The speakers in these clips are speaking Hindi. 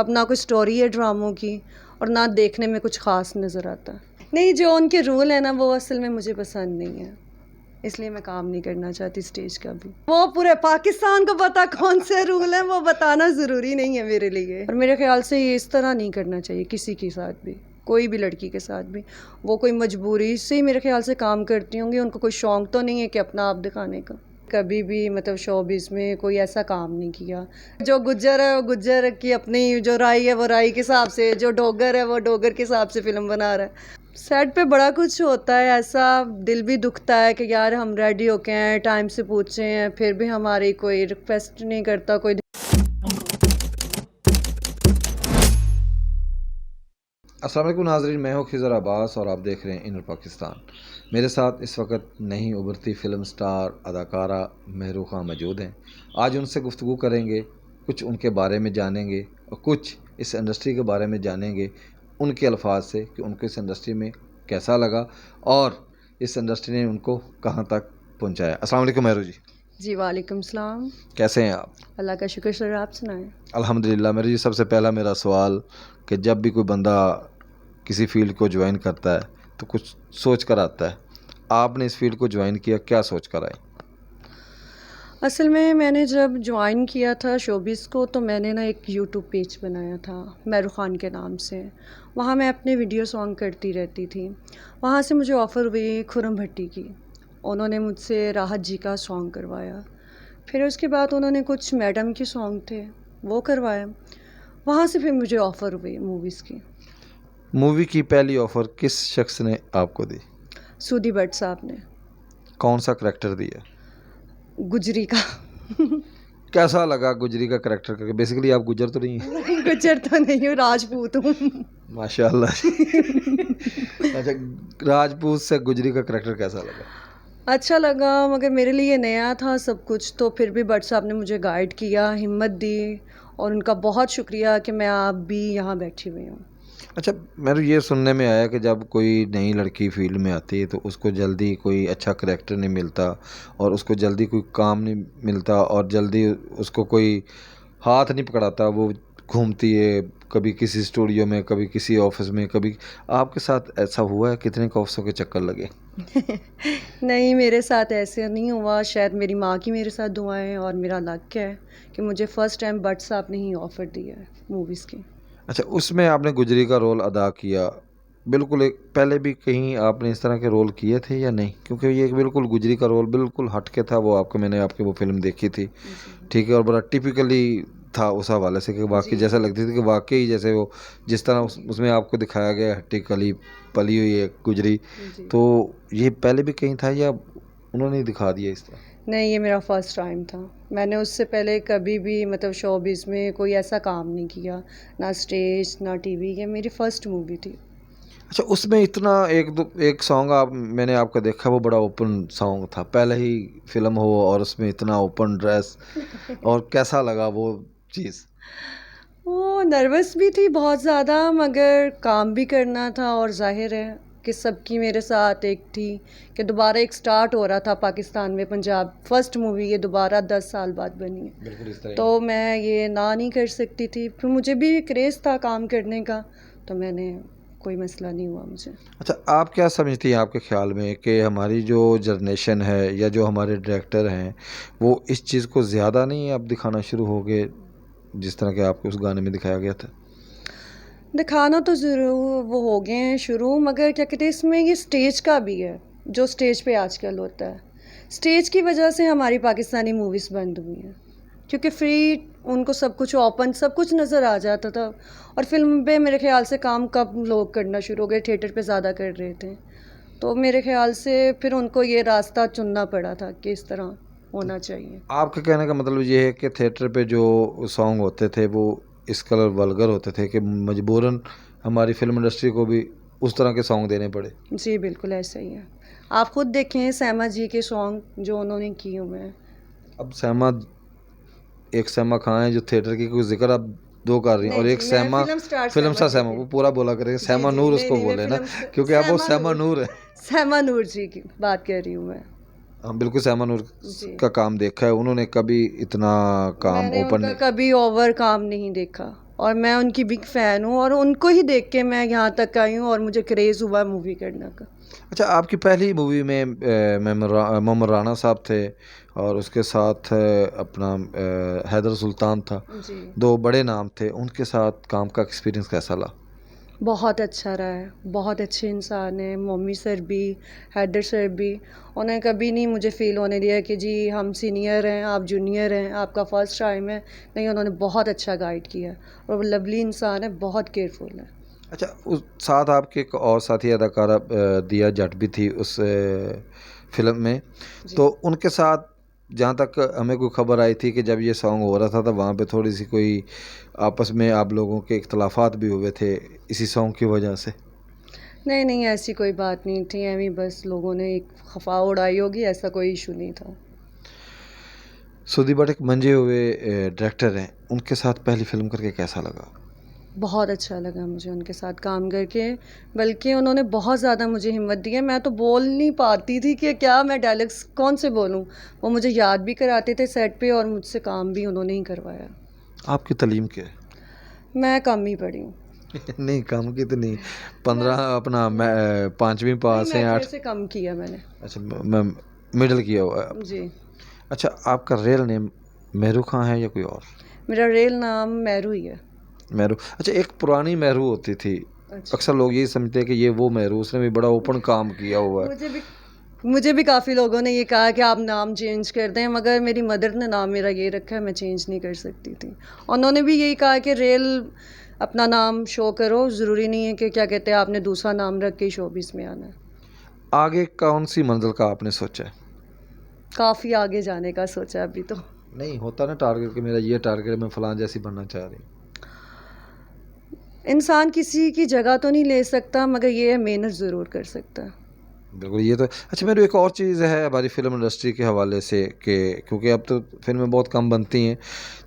अब ना कोई स्टोरी है ड्रामों की और ना देखने में कुछ ख़ास नज़र आता। नहीं, जो उनके रूल है ना वो असल में मुझे पसंद नहीं है, इसलिए मैं काम नहीं करना चाहती स्टेज का भी। वो पूरे पाकिस्तान को पता कौन से रूल हैं, वो बताना ज़रूरी नहीं है मेरे लिए। और मेरे ख्याल से ये इस तरह नहीं करना चाहिए किसी के साथ भी, कोई भी लड़की के साथ भी। वो कोई मजबूरी से ही मेरे ख्याल से काम करती होंगी, उनको कोई शौक़ तो नहीं है कि अपना आप दिखाने का। कभी भी मतलब शोबिज़ में कोई ऐसा काम नहीं किया। जो गुज्जर है वो गुज्जर की अपनी, जो राई है वो राई के हिसाब से, जो डोगर है वो डोगर के हिसाब से फ़िल्म बना रहा है। सेट पे बड़ा कुछ होता है ऐसा, दिल भी दुखता है कि यार हम रेडी होके हैं, टाइम से पूछे हैं, फिर भी हमारी कोई रिक्वेस्ट नहीं करता कोई। अस्सलाम वालेकुम नाज़रीन, मैं हूँ खिज़र अब्बास और आप देख रहे हैं इनर पाकिस्तान। मेरे साथ इस वक्त नई उभरती फ़िल्म स्टार अदाकारा महरू खां मौजूद हैं। आज उनसे गुफ्तगू करेंगे, कुछ उनके बारे में जानेंगे और कुछ इस इंडस्ट्री के बारे में जानेंगे उनके अल्फाज से कि उनको इस इंडस्ट्री में कैसा लगा और इस इंडस्ट्री ने उनको कहाँ तक पहुँचाया। अस्सलाम वालेकुम महरू जी। जी वालेकुम सलाम। कैसे हैं आप? अल्लाह का शुक्र सर, आप सुनाएं। अल्हम्दुलिल्लाह। महरू जी, सबसे पहला मेरा सवाल कि जब भी कोई बंदा किसी फील्ड को ज्वाइन करता है तो कुछ सोच कर आता है, आपने इस फील्ड को ज्वाइन किया, क्या सोच कर आए? असल में मैंने जब ज्वाइन किया था शोबिज़ को तो मैंने ना एक यूट्यूब पेज बनाया था महरू खान के नाम से। वहाँ मैं अपने वीडियो सॉन्ग करती रहती थी। वहाँ से मुझे ऑफ़र हुई खुरम भट्टी की, उन्होंने मुझसे राहत जी का सॉन्ग करवाया। फिर उसके बाद उन्होंने कुछ मैडम के सॉन्ग थे वो करवाया। वहाँ से फिर मुझे ऑफ़र हुई मूवीज़ की। मूवी की पहली ऑफ़र किस शख्स ने आपको दी? सूदी भट्ट साहब ने। कौन सा करैक्टर दिया? गुजरी का। कैसा लगा गुजरी का करैक्टर करके? बेसिकली आप गुजर तो नहीं हैं? गुजर तो नहीं हूँ, राजपूत हूँ। माशाल्लाह। अच्छा, राजपूत से गुजरी का करैक्टर कैसा लगा? अच्छा लगा, मगर मेरे लिए नया था सब कुछ, तो फिर भी भट्ट साहब ने मुझे गाइड किया, हिम्मत दी और उनका बहुत शुक्रिया कि मैं आप भी यहाँ बैठी हुई हूँ। अच्छा, मेरे ये सुनने में आया कि जब कोई नई लड़की फील्ड में आती है तो उसको जल्दी कोई अच्छा करैक्टर नहीं मिलता और उसको जल्दी कोई काम नहीं मिलता और जल्दी उसको कोई हाथ नहीं पकड़ाता, वो घूमती है कभी किसी स्टूडियो में, कभी किसी ऑफिस में, कभी। आपके साथ ऐसा हुआ है? कितने ऑफिसों के चक्कर लगे? नहीं, मेरे साथ ऐसे नहीं हुआ, शायद मेरी माँ की मेरे साथ दुआएं और मेरा लक है कि मुझे फ़र्स्ट टाइम भट्ट साहब ने ही ऑफ़र दिया है मूवीज़ की। अच्छा, उसमें आपने गुजरी का रोल अदा किया, बिल्कुल एक पहले भी कहीं आपने इस तरह के रोल किए थे या नहीं? क्योंकि ये बिल्कुल गुजरी का रोल बिल्कुल हट के था, वो आपको, मैंने आपकी वो फ़िल्म देखी थी, ठीक है, और बड़ा टिपिकली था उस हवाले से कि वाक़ई जैसा लगती थी कि वाक़ई जैसे वो जिस तरह उसमें आपको दिखाया गया हट्टी कली पली हुई है गुजरी, तो ये पहले भी कहीं था या उन्होंने ही दिखा दिया इस तरह? नहीं, ये मेरा फ़र्स्ट टाइम था। मैंने उससे पहले कभी भी मतलब शोबिज़ में कोई ऐसा काम नहीं किया, ना स्टेज ना टीवी, ये मेरी फ़र्स्ट मूवी थी। अच्छा, उसमें इतना एक सॉन्ग आप, मैंने आपका देखा, वो बड़ा ओपन सॉन्ग था, पहले ही फ़िल्म हो और उसमें इतना ओपन ड्रेस और कैसा लगा वो चीज़? वो नर्वस भी थी बहुत ज़्यादा, मगर काम भी करना था और ज़ाहिर है कि सबकी मेरे साथ एक थी कि दोबारा एक स्टार्ट हो रहा था पाकिस्तान में पंजाब, फ़र्स्ट मूवी ये दोबारा 10 साल बाद बनी है। बिल्कुल इस तरह। तो मैं ये ना नहीं कर सकती थी, फिर मुझे भी क्रेज़ था काम करने का, तो मैंने, कोई मसला नहीं हुआ मुझे। अच्छा, आप क्या समझती हैं आपके ख़्याल में कि हमारी जो जनरेशन है या जो हमारे डायरेक्टर हैं, वो इस चीज़ को ज़्यादा नहीं अब दिखाना शुरू हो गए, जिस तरह के आपको उस गाने में दिखाया गया था? दिखाना तो ज़रूर वो हो गए हैं शुरू, मगर क्या कहते हैं इसमें ये स्टेज का भी है, जो स्टेज पे आजकल होता है। स्टेज की वजह से हमारी पाकिस्तानी मूवीज़ बंद हुई हैं, क्योंकि फ्री उनको सब कुछ ओपन सब कुछ नज़र आ जाता था और फिल्म पे मेरे ख्याल से काम कब लोग करना शुरू हो गए, थिएटर पे ज़्यादा कर रहे थे। तो मेरे ख्याल से फिर उनको ये रास्ता चुनना पड़ा था कि इस तरह होना चाहिए। आपके कहने का मतलब ये है कि थिएटर पे जो सॉन्ग होते थे वो इस कलर वल्गर होते थे कि मजबूरन हमारी फिल्म इंडस्ट्री को भी उस तरह के सॉन्ग देने पड़े? जी बिल्कुल ऐसा ही है। आप खुद देखें सैमा जी के सॉन्ग जो उन्होंने किए हुए हैं। अब सैमा, एक सैमा खान है जो थिएटर की कोई जिक्र आप दो कर रही हैं और नहीं एक जी, मैं सैमा, फिल्म स्टार फिल्म सा सैमा जी सैमा, की। वो पूरा बोला करेंगे, जी सैमा जी, नूर नहीं उसको नहीं, मैं बोले ना, फिल्म क्योंकि अब वो सैमा नूर है। सैमा नूर जी की बात कर रही हूँ मैं। हम बिल्कुल सैमा नूर जी, का काम देखा है, उन्होंने कभी इतना काम मैंने ओपन उनका नहीं। कभी ओवर काम नहीं देखा और मैं उनकी बिग फ़ैन हूँ और उनको ही देख के मैं यहाँ तक आई हूँ और मुझे क्रेज़ हुआ मूवी करने का। अच्छा, आपकी पहली मूवी में मोहम्मद राना साहब थे और उसके साथ अपना हैदर सुल्तान था। जी। 2 बड़े नाम थे, उनके साथ काम का एक्सपीरियंस कैसा रहा? बहुत अच्छा रहा है, बहुत अच्छे इंसान हैं, मम्मी सर भी, हैदर सर भी। उन्हें कभी नहीं मुझे फ़ील होने दिया कि जी हम सीनियर हैं, आप जूनियर हैं, आपका फ़र्स्ट टाइम है। नहीं, उन्होंने बहुत अच्छा गाइड किया और वो लवली इंसान है, बहुत केयरफुल है। अच्छा, उस साथ आपके एक और साथी अदाकारा दिया जट भी थी उस फ़िल्म में, जी। तो उनके साथ जहाँ तक हमें कोई खबर आई थी कि जब ये सॉन्ग हो रहा था तो वहाँ पे थोड़ी-सी कोई आपस में आप लोगों के इख्तिलाफ़ात भी हुए थे इसी सॉन्ग की वजह से। नहीं, नहीं ऐसी कोई बात नहीं थी, एवें ही बस लोगों ने एक अफ़वाह उड़ाई होगी, ऐसा कोई इश्यू नहीं था। सुदीप बट एक मंजे हुए डायरेक्टर हैं, उनके साथ पहली फ़िल्म करके कैसा लगा? बहुत अच्छा लगा मुझे उनके साथ काम करके, बल्कि उन्होंने बहुत ज़्यादा मुझे हिम्मत दी है। मैं तो बोल नहीं पाती थी कि क्या मैं डायलॉग्स कौन से बोलूँ। वो मुझे याद भी कराते थे सेट पे और मुझसे काम भी उन्होंने ही करवाया। आपकी तालीम क्या है? मैं कम ही पढ़ी हूँ। नहीं, कम की तो नहीं, 15 मैं अपना मैं 5वीं नहीं, पास हैं, 8 मैट्रिक से कम किया मैंने। अच्छा मैं मिडल किया हुआ है आपने। जी। अच्छा, आपका रियल नेम मेहरू खां है या कोई और? मेरा रियल नाम मैरू ही है। मेहरू, अच्छा एक पुरानी मेहरू होती थी, अच्छा। अक्सर लोग यही समझते हैं कि ये वो मेहरू, उसने भी बड़ा ओपन काम किया हुआ है। मुझे भी मुझे भी काफ़ी लोगों ने ये कहा कि आप नाम चेंज कर दें, मगर मेरी मदर ने नाम मेरा ये रखा है, मैं चेंज नहीं कर सकती थी। उन्होंने भी यही कहा कि रियल अपना नाम शो करो, ज़रूरी नहीं है कि क्या कहते हैं आपने दूसरा नाम रख के शोबिस में आना है। आगे कौन सी मंजिल का आपने सोचा है? काफ़ी आगे जाने का सोचा है अभी तो। नहीं होता ना टारगेट कि मेरा ये टारगेट है, मैं फलां जैसी बनना चाह रही हूँ। इंसान किसी की जगह तो नहीं ले सकता, मगर ये है मेहनत ज़रूर कर सकता है। बिल्कुल, ये तो अच्छा। मेरी एक और चीज़ है हमारी फ़िल्म इंडस्ट्री के हवाले से कि क्योंकि अब तो फ़िल्में बहुत कम बनती हैं,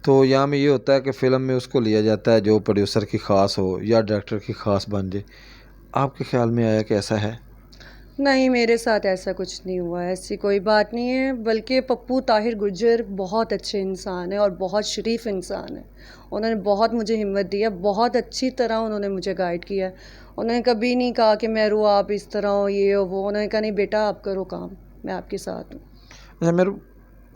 तो यहाँ में ये होता है कि फ़िल्म में उसको लिया जाता है जो प्रोड्यूसर की ख़ास हो या डायरेक्टर की ख़ास बन जाए। आपके ख़्याल में आया कि ऐसा है? नहीं, मेरे साथ ऐसा कुछ नहीं हुआ है, ऐसी कोई बात नहीं है, बल्कि पप्पू ताहिर गुर्जर बहुत अच्छे इंसान हैं और बहुत शरीफ इंसान हैं। उन्होंने बहुत मुझे हिम्मत दी है, बहुत अच्छी तरह उन्होंने मुझे गाइड किया है। उन्होंने कभी नहीं कहा कि मेहरू आप इस तरह हो, ये हो, वो। उन्होंने कहा नहीं बेटा आप करो काम, मैं आपके साथ हूँ। अच्छा मेरे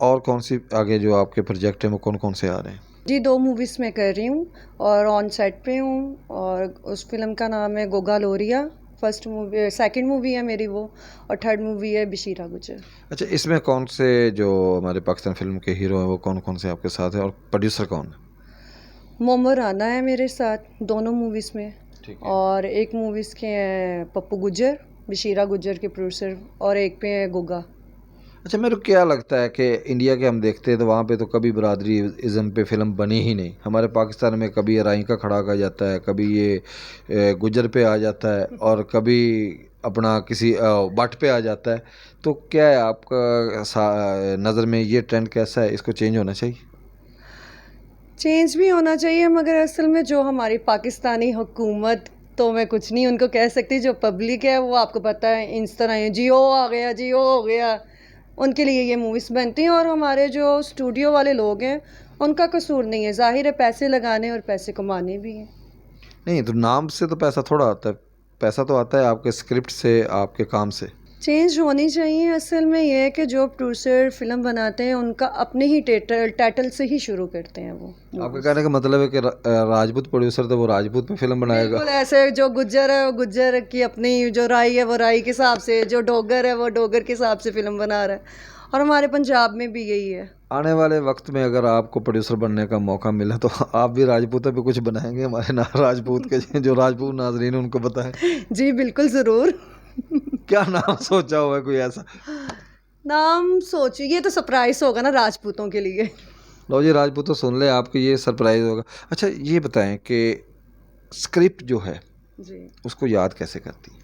और कौन-सी आगे जो आपके प्रोजेक्ट हैं वो कौन-कौन से आ रहे हैं? जी, 2 मूवीज़ मैं कर रही हूँ और ऑन सेट पे हूँ और उस फ़िल्म का नाम है गोगा लोरिया। फर्स्ट मूवी सेकंड मूवी है मेरी वो और थर्ड मूवी है बशीरा गुजर। अच्छा, इसमें कौन से जो हमारे पाकिस्तान फ़िल्म के हीरो हैं वो कौन-कौन से आपके साथ हैं और प्रोड्यूसर कौन है? मोमो राना है मेरे साथ दोनों मूवीज़ में ठीक है। और एक मूवीज़ के हैं पप्पू गुज्जर, बशीरा गुज्जर के प्रोड्यूसर और एक पे है गुग्गा। अच्छा, मेरे को क्या लगता है कि इंडिया के हम देखते हैं तो वहाँ पे तो कभी बरादरी इज़्म पे फ़िल्म बनी ही नहीं। हमारे पाकिस्तान में कभी राई का खड़ा आ जाता है, कभी ये गुज्जर पे आ जाता है और कभी अपना किसी भट्ट पे आ जाता है। तो क्या है आपका नज़र में ये ट्रेंड कैसा है? इसको चेंज होना चाहिए? चेंज भी होना चाहिए मगर असल में जो हमारी पाकिस्तानी हुकूमत तो मैं कुछ नहीं उनको कह सकती, जो पब्लिक है वो आपको पता है इस तरह है, जियो आ गया, जियो हो गया, उनके लिए ये मूवीज़ बनती हैं और हमारे जो स्टूडियो वाले लोग हैं उनका कसूर नहीं है। ज़ाहिर है पैसे लगाने और पैसे कमाने भी हैं। नहीं, तो नाम से तो पैसा थोड़ा आता है। पैसा तो आता है आपके स्क्रिप्ट से, आपके काम से। चेंज होनी चाहिए। असल में ये है कि जो प्रोड्यूसर फ़िल्म बनाते हैं उनका अपने ही टाइटल से ही शुरू करते हैं वो आपका मूवीज़। कहने का मतलब है कि राजपूत प्रोड्यूसर तो वो राजपूत पे फ़िल्म बनाएगा। बिल्कुल ऐसे जो गुज्जर है वो गुज्जर की अपनी, जो राई है वो राई के हिसाब से, जो डोगर है वो डोगर के हिसाब से फ़िल्म बना रहा है और हमारे पंजाब में भी यही है। आने वाले वक्त में अगर आपको प्रोड्यूसर बनने का मौका मिला तो आप भी राजपूतों पे कुछ बनाएंगे? हमारे ना राजपूत के जो राजपूत नाजरीन हैं उनको बताएं। जी बिल्कुल ज़रूर। क्या नाम सोचा हुआ है कोई ऐसा? नाम सोचिए, ये तो सरप्राइज होगा ना राजपूतों के लिए। लो जी, राजपूतों सुन ले, आपको ये सरप्राइज होगा। अच्छा ये बताएं कि स्क्रिप्ट जो है जी, उसको याद कैसे करती है?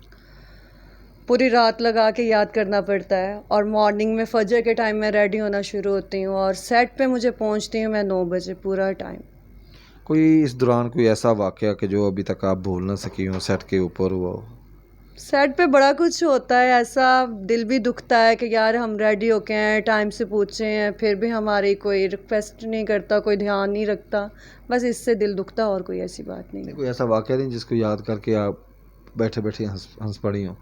पूरी रात लगा के याद करना पड़ता है और मॉर्निंग में फजर के टाइम में रेडी होना शुरू होती हूँ और सेट पे मुझे पहुँचती हूँ मैं 9 बजे पूरा टाइम। कोई इस दौरान कोई ऐसा वाकया कि जो अभी तक आप भूल ना सकी हो, सेट के ऊपर हुआ हो? सेट पे बड़ा कुछ होता है ऐसा, दिल भी दुखता है कि यार हम रेडी होके हैं, टाइम से पहुँचे हैं, फिर भी हमारी कोई रिक्वेस्ट नहीं करता, कोई ध्यान नहीं रखता। बस इससे दिल दुखता, और कोई ऐसी बात नहीं नहीं, है। कोई ऐसा वाक़या नहीं जिसको याद करके आप बैठे बैठे हंस हंस पड़ी हो?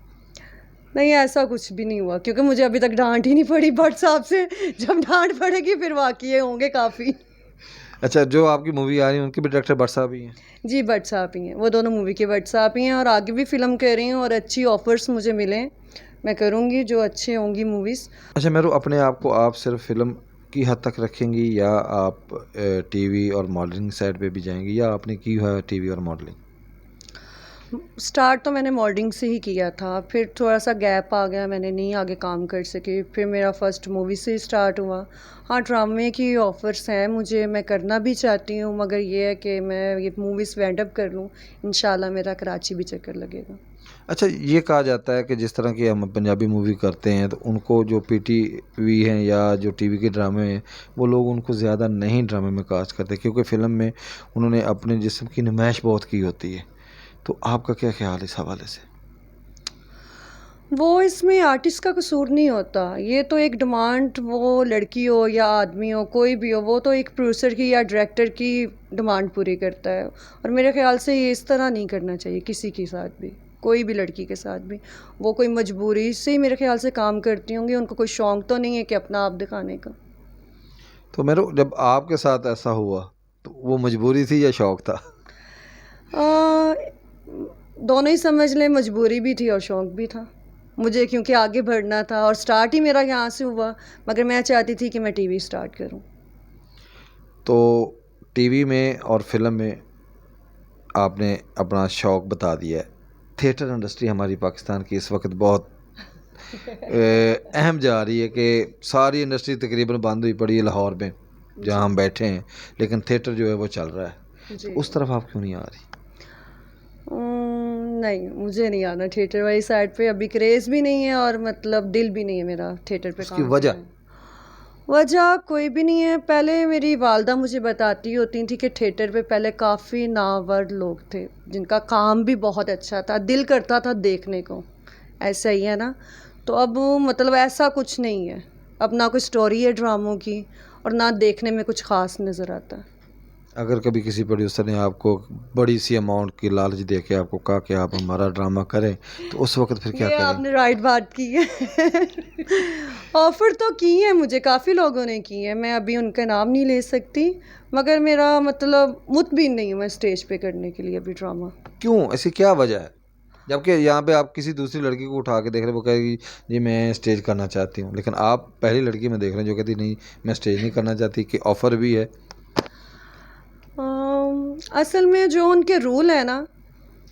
नहीं, ऐसा कुछ भी नहीं हुआ, क्योंकि मुझे अभी तक डांट ही नहीं पड़ी भट्ट साहब से। जब डांट पड़ेगी फिर वाक़ये होंगे काफ़ी। अच्छा, जो आपकी मूवी आ रही है उनके भी डायरेक्टर भट्ट साहब ही हैं? जी, भट्ट साहब ही हैं, वो दोनों मूवी के भट्ट साहब ही हैं, और आगे भी फ़िल्म कर रही हूँ, और अच्छी ऑफ़र्स मुझे मिलें, मैं करूँगी जो अच्छे होंगी मूवीज़। अच्छा मेहरू, अपने आप को आप सिर्फ फ़िल्म की हद तक रखेंगी या आप टीवी और मॉडलिंग साइड पे भी जाएँगी, या आपने की है टीवी और मॉडलिंग? स्टार्ट तो मैंने मॉडलिंग से ही किया था, फिर थोड़ा-सा गैप आ गया, मैंने नहीं आगे काम कर सकी, फिर मेरा फ़र्स्ट मूवी से स्टार्ट हुआ। हाँ, ड्रामे की ऑफ़र्स हैं मुझे, मैं करना भी चाहती हूँ, मगर ये है कि मैं ये मूवीज़ वाइंड अप कर लूँ, इंशाल्लाह मेरा कराची भी चक्कर लगेगा। अच्छा, ये कहा जाता है कि जिस तरह की हम पंजाबी मूवी करते हैं तो उनको जो पीटीवी हैं या जो टीवी के ड्रामे हैं, वो लोग उनको ज़्यादा नहीं ड्रामे में कास्ट करते, क्योंकि फ़िल्म में उन्होंने अपने जिस्म की नुमाइश बहुत की होती है। तो आपका क्या ख्याल है इस हवाले से? वो इसमें आर्टिस्ट का कसूर नहीं होता, ये तो एक डिमांड, वो लड़की हो या आदमी हो, कोई भी हो, वो तो एक प्रोड्यूसर की या डायरेक्टर की डिमांड पूरी करता है, और मेरे ख़्याल से ये इस तरह नहीं करना चाहिए किसी के साथ भी, कोई भी लड़की के साथ भी। वो कोई मजबूरी से ही मेरे ख़्याल से काम करती होंगी, उनको कोई शौक़ तो नहीं है कि अपना आप दिखाने का। तो मेरे जब आपके साथ ऐसा हुआ तो वो मजबूरी थी या शौक़ था? अ, दोनों ही समझ लें, मजबूरी भी थी और शौक़ भी था। मुझे क्योंकि आगे बढ़ना था, और स्टार्ट ही मेरा यहाँ से हुआ, मगर मैं चाहती थी कि मैं टीवी स्टार्ट करूँ। तो टीवी में और फ़िल्म में आपने अपना शौक़ बता दिया है। थिएटर इंडस्ट्री हमारी पाकिस्तान की इस वक्त बहुत अहम जा रही है कि सारी इंडस्ट्री तकरीबन बंद हुई पड़ी है लाहौर में, जहाँ हम बैठे हैं, लेकिन थिएटर जो है वो चल रहा है। तो उस तरफ आप क्यों नहीं आ रही? नहीं, मुझे नहीं आना थिएटर वाली साइड पे, अभी क्रेज़ भी नहीं है, और मतलब दिल भी नहीं है मेरा थिएटर पे उसकी काम वजह? करने। वजह कोई भी नहीं है, पहले मेरी वालदा मुझे बताती होती थी कि थिएटर पे पहले काफ़ी नामवर लोग थे, जिनका काम भी बहुत अच्छा था, दिल करता था देखने को, ऐसा ही है ना? तो अब मतलब ऐसा कुछ नहीं है, अब ना कोई स्टोरी है ड्रामों की, और ना देखने में कुछ ख़ास नज़र आता है। अगर कभी किसी प्रोड्यूसर ने आपको बड़ी सी अमाउंट की लालच दे के आपको कहा कि आप हमारा ड्रामा करें, तो उस वक़्त फिर क्या ये करेंगे? आपने राइट बात की है। ऑफ़र तो की है मुझे, काफ़ी लोगों ने की है, मैं अभी उनका नाम नहीं ले सकती, मगर मेरा मतलब मुतमिन नहीं हूँ मैं स्टेज पे करने के लिए अभी ड्रामा। क्यों? ऐसी क्या वजह है? जबकि यहाँ पे आप किसी दूसरी लड़की को उठा के देख रहे हैं, वो कहेगी जी मैं स्टेज करना चाहती हूँ, लेकिन आप पहली लड़की में देख रहे हैं जो कहती नहीं मैं स्टेज नहीं करना चाहती, कि ऑफ़र भी है। असल में जो उनके रूल है ना,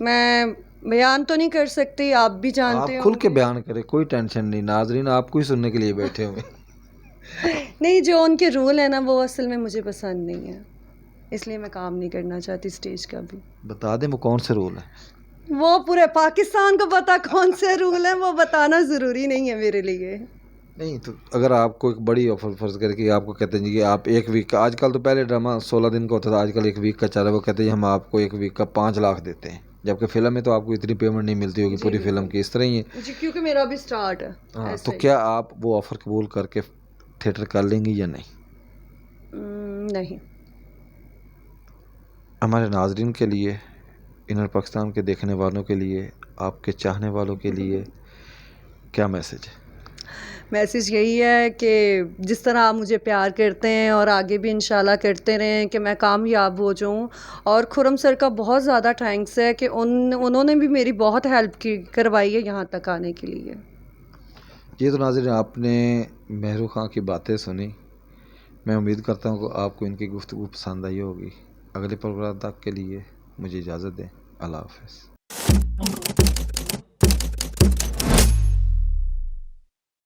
मैं बयान तो नहीं कर सकती, आप भी आप जानते खुल के होंगे। बयान करें, कोई टेंशन नहीं, नाज़रीन आपको ही सुनने के लिए बैठे हुए हैं। नहीं, जो उनके रूल है ना, वो असल में मुझे पसंद नहीं है, इसलिए मैं काम नहीं करना चाहती स्टेज का भी। बता दें वो कौन से रूल है? वो पूरे पाकिस्तान को पता कौन से रूल है, वो बताना ज़रूरी नहीं है मेरे लिए। नहीं तो अगर आपको एक बड़ी ऑफर फर्ज करके आपको कहते हैं जी कि आप एक वीक का, आजकल तो पहले ड्रामा 16 दिन का होता था, आजकल एक वीक का चल रहा है, वो कहते हैं जी हम आपको एक वीक का 5 लाख देते हैं, जबकि फिल्म में तो आपको इतनी पेमेंट नहीं मिलती होगी जी पूरी फिल्म बिल्कुल। की, इस तरह ही है। जी, क्योंकि मेरा अभी स्टार्ट है, हाँ, ऐसा तो ही। क्या आप वो ऑफ़र कबूल करके थिएटर कर लेंगी या नहीं? नहीं। हमारे नाजरीन के लिए, इनर पाकिस्तान के देखने वालों के लिए, आपके चाहने वालों के लिए क्या मैसेज है? मैसेज यही है कि जिस तरह आप मुझे प्यार करते हैं, और आगे भी इंशाल्लाह करते रहें, कि मैं कामयाब हो जाऊँ। और खुर्रम सर का बहुत ज़्यादा थैंक्स है कि उन्होंने भी मेरी बहुत हेल्प की करवाई है यहाँ तक आने के लिए। ये तो नाज़रीन आपने मेहरू खां की बातें सुनी। मैं उम्मीद करता हूँ कि आपको इनकी गुफ्तगू पसंद आई होगी। अगले प्रोग्राम तक के लिए मुझे इजाज़त दें। अल्लाह हाफ़िज़।